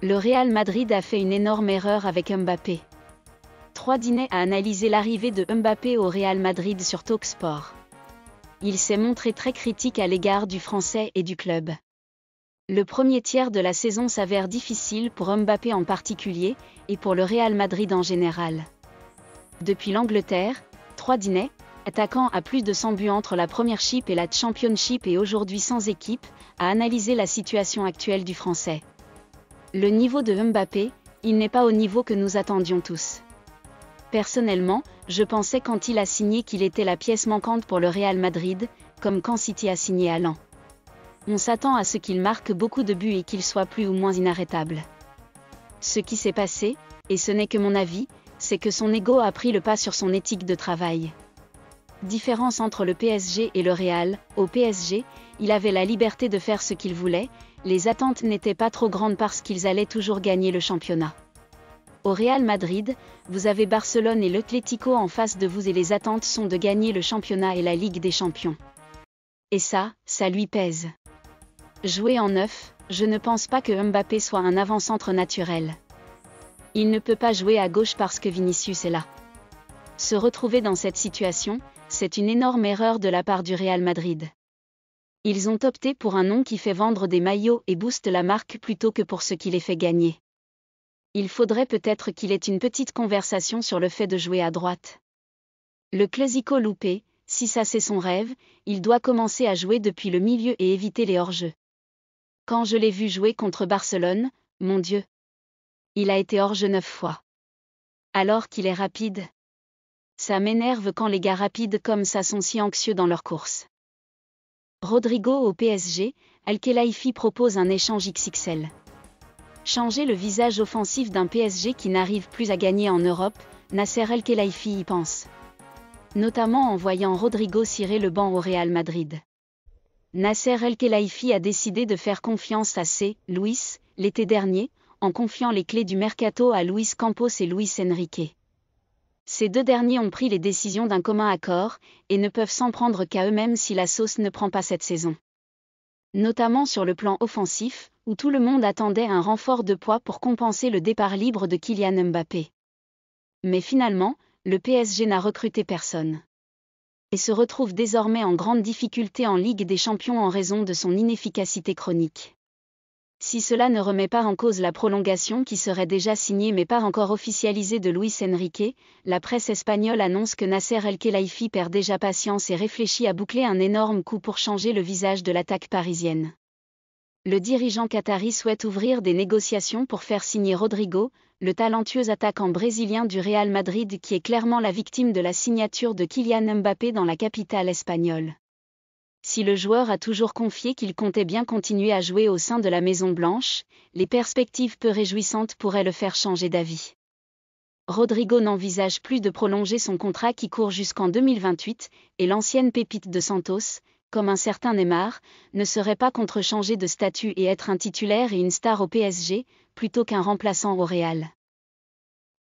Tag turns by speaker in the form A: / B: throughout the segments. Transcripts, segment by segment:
A: Le Real Madrid a fait une énorme erreur avec Mbappé. 3 a analysé l'arrivée de Mbappé au Real Madrid sur Talksport. Il s'est montré très critique à l'égard du Français et du club. Le premier tiers de la saison s'avère difficile pour Mbappé en particulier, et pour le Real Madrid en général. Depuis l'Angleterre, 3 attaquant à plus de 100 buts entre la Premiership et la Championship et aujourd'hui sans équipe, a analysé la situation actuelle du Français. Le niveau de Mbappé, il n'est pas au niveau que nous attendions tous. Personnellement, je pensais quand il a signé qu'il était la pièce manquante pour le Real Madrid, comme quand City a signé Haaland. On s'attend à ce qu'il marque beaucoup de buts et qu'il soit plus ou moins inarrêtable. Ce qui s'est passé, et ce n'est que mon avis, c'est que son ego a pris le pas sur son éthique de travail. Différence entre le PSG et le Real: au PSG, il avait la liberté de faire ce qu'il voulait, les attentes n'étaient pas trop grandes parce qu'ils allaient toujours gagner le championnat. Au Real Madrid, vous avez Barcelone et l'Atlético en face de vous et les attentes sont de gagner le championnat et la Ligue des Champions. Et ça lui pèse. Jouer en neuf, je ne pense pas que Mbappé soit un avant-centre naturel. Il ne peut pas jouer à gauche parce que Vinicius est là. Se retrouver dans cette situation, c'est une énorme erreur de la part du Real Madrid. Ils ont opté pour un nom qui fait vendre des maillots et booste la marque plutôt que pour ce qui les fait gagner. Il faudrait peut-être qu'il ait une petite conversation sur le fait de jouer à droite. Le classico loupé, si ça c'est son rêve, il doit commencer à jouer depuis le milieu et éviter les hors-jeux. Quand je l'ai vu jouer contre Barcelone, mon Dieu! Il a été hors-jeu 9 fois. Alors qu'il est rapide. Ça m'énerve quand les gars rapides comme ça sont si anxieux dans leur course. Rodrigo au PSG, Al-Khelaifi propose un échange XXL. Changer le visage offensif d'un PSG qui n'arrive plus à gagner en Europe, Nasser Al-Khelaifi y pense. Notamment en voyant Rodrigo cirer le banc au Real Madrid. Nasser Al-Khelaifi a décidé de faire confiance à Luis, l'été dernier, en confiant les clés du mercato à Luis Campos et Luis Enrique. Ces deux derniers ont pris les décisions d'un commun accord, et ne peuvent s'en prendre qu'à eux-mêmes si la sauce ne prend pas cette saison. Notamment sur le plan offensif, où tout le monde attendait un renfort de poids pour compenser le départ libre de Kylian Mbappé. Mais finalement, le PSG n'a recruté personne. Et se retrouve désormais en grande difficulté en Ligue des Champions en raison de son inefficacité chronique. Si cela ne remet pas en cause la prolongation qui serait déjà signée mais pas encore officialisée de Luis Enrique, la presse espagnole annonce que Nasser El-Khelaifi perd déjà patience et réfléchit à boucler un énorme coup pour changer le visage de l'attaque parisienne. Le dirigeant qatari souhaite ouvrir des négociations pour faire signer Rodrigo, le talentueux attaquant brésilien du Real Madrid qui est clairement la victime de la signature de Kylian Mbappé dans la capitale espagnole. Si le joueur a toujours confié qu'il comptait bien continuer à jouer au sein de la Maison Blanche, les perspectives peu réjouissantes pourraient le faire changer d'avis. Rodrigo n'envisage plus de prolonger son contrat qui court jusqu'en 2028, et l'ancienne pépite de Santos, comme un certain Neymar, ne serait pas contre changer de statut et être un titulaire et une star au PSG, plutôt qu'un remplaçant au Real.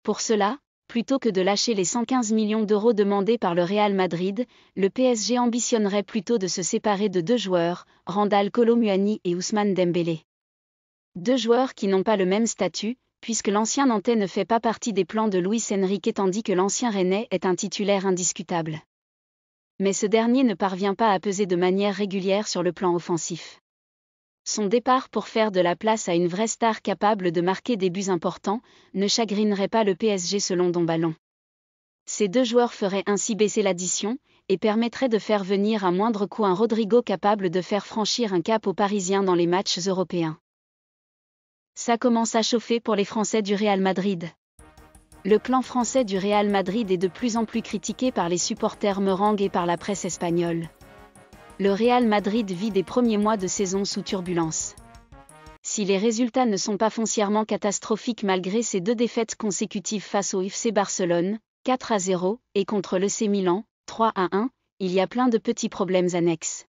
A: Pour cela, plutôt que de lâcher les 115 millions d'euros demandés par le Real Madrid, le PSG ambitionnerait plutôt de se séparer de deux joueurs, Randal Kolo Muani et Ousmane Dembélé. Deux joueurs qui n'ont pas le même statut, puisque l'ancien Nantais ne fait pas partie des plans de Luis Enrique tandis que l'ancien Rennais est un titulaire indiscutable. Mais ce dernier ne parvient pas à peser de manière régulière sur le plan offensif. Son départ pour faire de la place à une vraie star capable de marquer des buts importants, ne chagrinerait pas le PSG selon Don Ballon. Ces deux joueurs feraient ainsi baisser l'addition, et permettraient de faire venir à moindre coût un Rodrigo capable de faire franchir un cap aux Parisiens dans les matchs européens. Ça commence à chauffer pour les Français du Real Madrid. Le clan français du Real Madrid est de plus en plus critiqué par les supporters merengues et par la presse espagnole. Le Real Madrid vit des premiers mois de saison sous turbulence. Si les résultats ne sont pas foncièrement catastrophiques malgré ces deux défaites consécutives face au FC Barcelone, 4-0, et contre l'AC Milan, 3-1, il y a plein de petits problèmes annexes.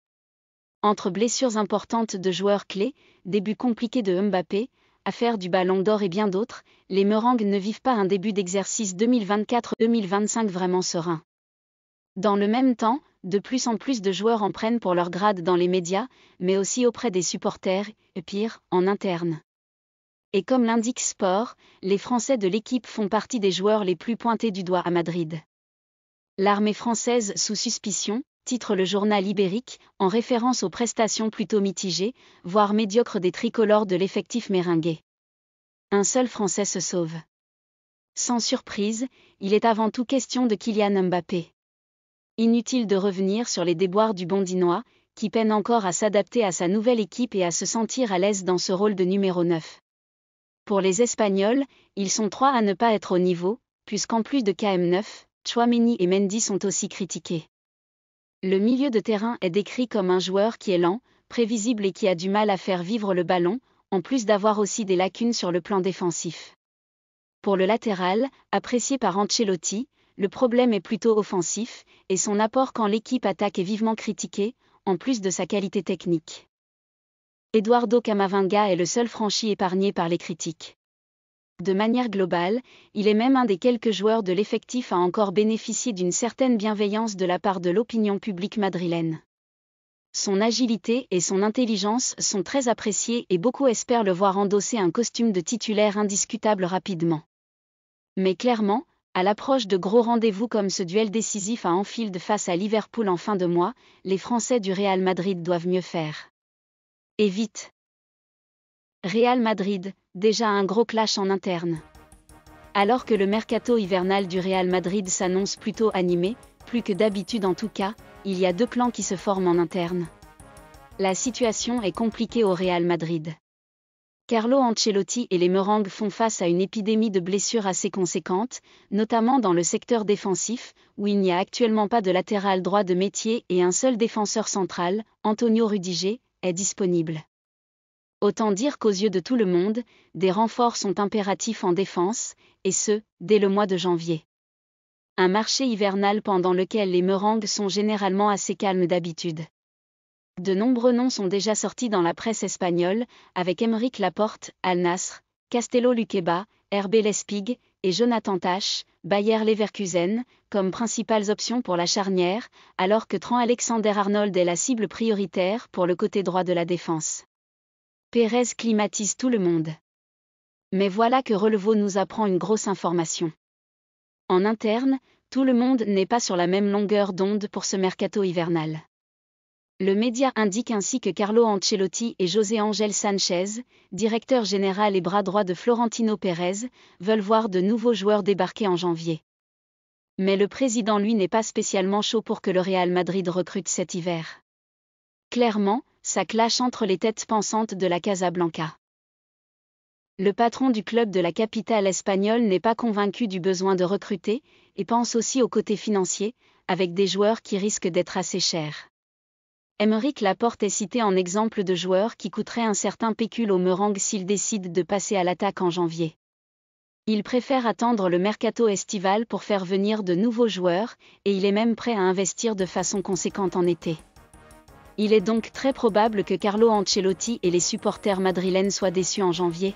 A: Entre blessures importantes de joueurs clés, début compliqué de Mbappé, affaire du Ballon d'Or et bien d'autres, les merengues ne vivent pas un début d'exercice 2024-2025 vraiment serein. Dans le même temps, de plus en plus de joueurs en prennent pour leur grade dans les médias, mais aussi auprès des supporters, et pire, en interne. Et comme l'indique Sport, les Français de l'équipe font partie des joueurs les plus pointés du doigt à Madrid. L'armée française sous suspicion, titre le journal Ibérique, en référence aux prestations plutôt mitigées, voire médiocres des tricolores de l'effectif méringué. Un seul Français se sauve. Sans surprise, il est avant tout question de Kylian Mbappé. Inutile de revenir sur les déboires du Bondinois, qui peine encore à s'adapter à sa nouvelle équipe et à se sentir à l'aise dans ce rôle de numéro 9. Pour les Espagnols, ils sont 3 à ne pas être au niveau, puisqu'en plus de KM9, Tchouaméni et Mendy sont aussi critiqués. Le milieu de terrain est décrit comme un joueur qui est lent, prévisible et qui a du mal à faire vivre le ballon, en plus d'avoir aussi des lacunes sur le plan défensif. Pour le latéral, apprécié par Ancelotti, le problème est plutôt offensif, et son apport quand l'équipe attaque est vivement critiqué, en plus de sa qualité technique. Eduardo Camavinga est le seul franchi épargné par les critiques. De manière globale, il est même un des quelques joueurs de l'effectif à encore bénéficier d'une certaine bienveillance de la part de l'opinion publique madrilène. Son agilité et son intelligence sont très appréciées et beaucoup espèrent le voir endosser un costume de titulaire indiscutable rapidement. Mais clairement, à l'approche de gros rendez-vous comme ce duel décisif à Anfield face à Liverpool en fin de mois, les Français du Real Madrid doivent mieux faire. Et vite. Real Madrid, déjà un gros clash en interne. Alors que le mercato hivernal du Real Madrid s'annonce plutôt animé, plus que d'habitude en tout cas, il y a 2 clans qui se forment en interne. La situation est compliquée au Real Madrid. Carlo Ancelotti et les Merengues font face à une épidémie de blessures assez conséquente, notamment dans le secteur défensif, où il n'y a actuellement pas de latéral droit de métier et un seul défenseur central, Antonio Rudiger, est disponible. Autant dire qu'aux yeux de tout le monde, des renforts sont impératifs en défense, et ce, dès le mois de janvier. Un marché hivernal pendant lequel les Merengues sont généralement assez calmes d'habitude. De nombreux noms sont déjà sortis dans la presse espagnole, avec Aymeric Laporte, Al Nassr, Castello Luqueba, RB Leipzig et Jonathan Tah, Bayer Leverkusen, comme principales options pour la charnière, alors que Trent Alexander-Arnold est la cible prioritaire pour le côté droit de la défense. Pérez climatise tout le monde. Mais voilà que Relevo nous apprend une grosse information. En interne, tout le monde n'est pas sur la même longueur d'onde pour ce mercato hivernal. Le média indique ainsi que Carlo Ancelotti et José Ángel Sánchez, directeur général et bras droit de Florentino Pérez, veulent voir de nouveaux joueurs débarquer en janvier. Mais le président lui n'est pas spécialement chaud pour que le Real Madrid recrute cet hiver. Clairement, ça clash entre les têtes pensantes de la Casablanca. Le patron du club de la capitale espagnole n'est pas convaincu du besoin de recruter, et pense aussi au côté financier, avec des joueurs qui risquent d'être assez chers. Aymeric Laporte est cité en exemple de joueur qui coûterait un certain pécule aux Merengues s'il décide de passer à l'attaque en janvier. Il préfère attendre le mercato estival pour faire venir de nouveaux joueurs, et il est même prêt à investir de façon conséquente en été. Il est donc très probable que Carlo Ancelotti et les supporters madrilènes soient déçus en janvier.